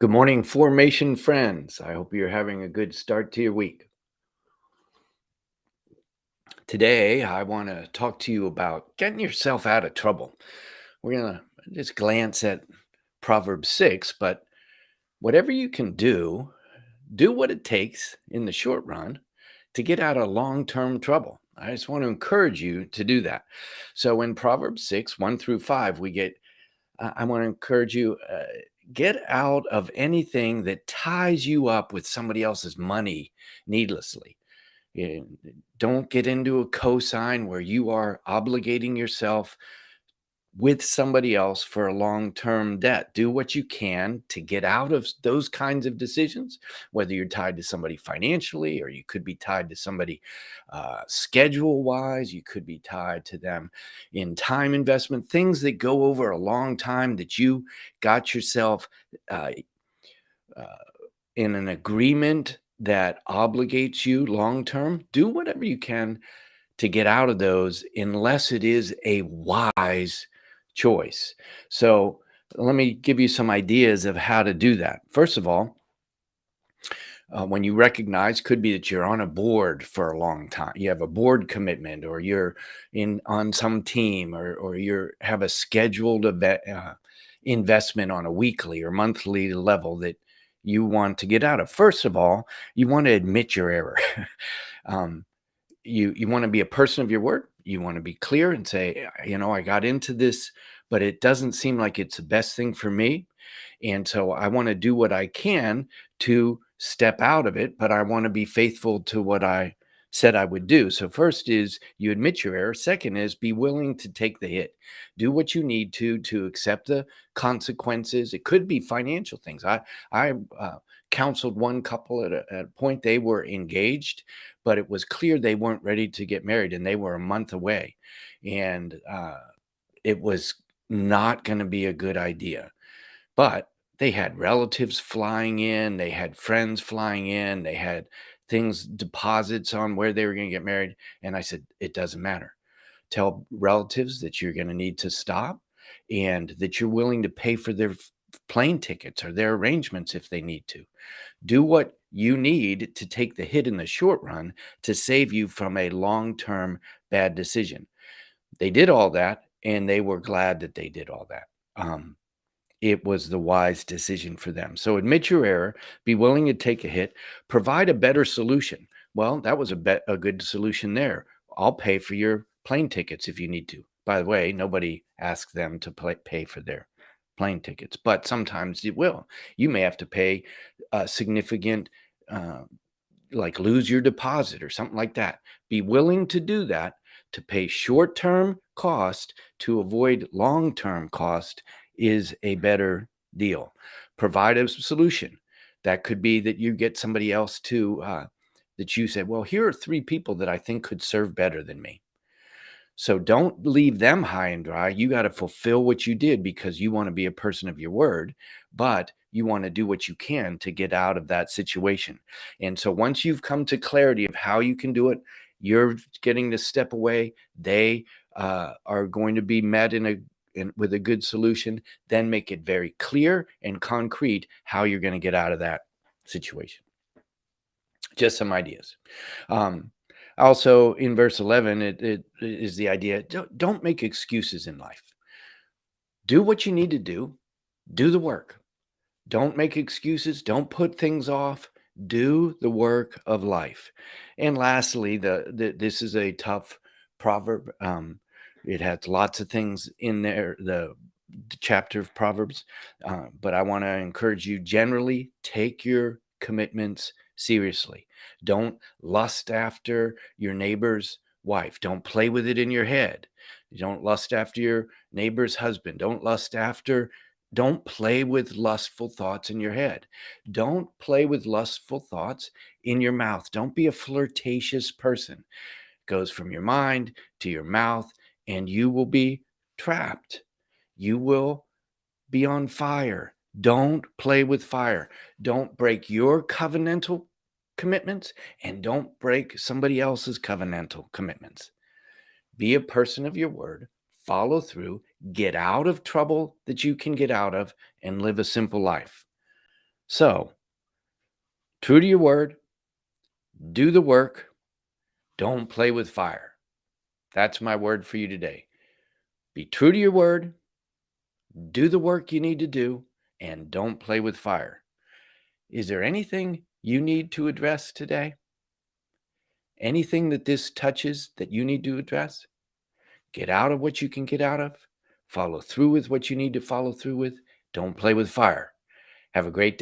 Good morning, Formation friends. I hope you're having a good start to your week. Today, I want to talk to you about getting yourself out of trouble. We're going to just glance at Proverbs 6, but whatever you can do what it takes in the short run to get out of long term trouble. I just want to encourage you to do that. So in Proverbs 6, 1 through 5, I want to encourage you get out of anything that ties you up with somebody else's money needlessly. You don't get into a cosign where you are obligating yourself with somebody else for a long-term debt. Do what you can to get out of those kinds of decisions, whether you're tied to somebody financially, or you could be tied to somebody schedule-wise. You could be tied to them in time investment, things that go over a long time that you got yourself uh, uh, in an agreement that obligates you long term. Do whatever you can to get out of those unless it is a wise choice. So let me give you some ideas of how to do that. First of all, when you recognize, could be that you're on a board for a long time, you have a board commitment, or you're in on some team, or you're have a scheduled investment on a weekly or monthly level that you want to get out of. First of all, you want to admit your error. um, you want to be a person of your word. You want to be clear and say, I got into this, but it doesn't seem like it's the best thing for me, and so I want to do what I can to step out of it, but I want to be faithful to what I said I would do. So first is you admit your error. Second is be willing to take the hit. Do what you need to accept the consequences. It could be financial things. I counseled one couple at a point. They were engaged, but it was clear they weren't ready to get married, and they were a month away, and it was not going to be a good idea. But they had relatives flying in, they had friends flying in, they had things, deposits on where they were going to get married. And I said, it doesn't matter. Tell relatives that you're going to need to stop, and that you're willing to pay for their plane tickets or their arrangements if they need to. Do what you need to take the hit in the short run to save you from a long term bad decision. They did all that, and they were glad that they did all that. It was the wise decision for them. So admit your error, be willing to take a hit, provide a better solution. Well, that was a good solution there. I'll pay for your plane tickets if you need to. By the way, nobody asks them to pay for their plane tickets, but sometimes it will. You may have to pay a significant, uh, like lose your deposit or something like that. Be willing to do that to pay short term cost to avoid long term cost is a better deal. Provide a solution. That could be that you get somebody else to, that you said, well, here are three people that I think could serve better than me. So don't leave them high and dry. You got to fulfill what you did because you want to be a person of your word, but you want to do what you can to get out of that situation. And so once you've come to clarity of how you can do it, you're getting to step away. They are going to be met with a good solution. Then make it very clear and concrete how you're going to get out of that situation. Just some ideas. Um, Also, in verse 11, it is the idea, don't make excuses in life. Do what you need to do the work. Don't make excuses, don't put things off. Do the work of life. And lastly, this is a tough proverb. It has lots of things in there, the chapter of Proverbs, but I want to encourage you, generally take your commitments seriously. Don't lust after your neighbor's wife. Don't play with it in your head. Don't lust after your neighbor's husband. Don't play with lustful thoughts in your head. Don't play with lustful thoughts in your mouth. Don't be a flirtatious person. It goes from your mind to your mouth, and you will be trapped. You will be on fire. Don't play with fire. Don't break your covenantal commitments, and don't break somebody else's covenantal commitments. Be a person of your word, follow through, get out of trouble that you can get out of, and live a simple life. So, true to your word, do the work, don't play with fire. That's my word for you today. Be true to your word, do the work you need to do, and don't play with fire. Is there anything you need to address today? Anything that this touches that you need to address? Get out of what you can get out of. Follow through with what you need to follow through with. Don't play with fire. Have a great day.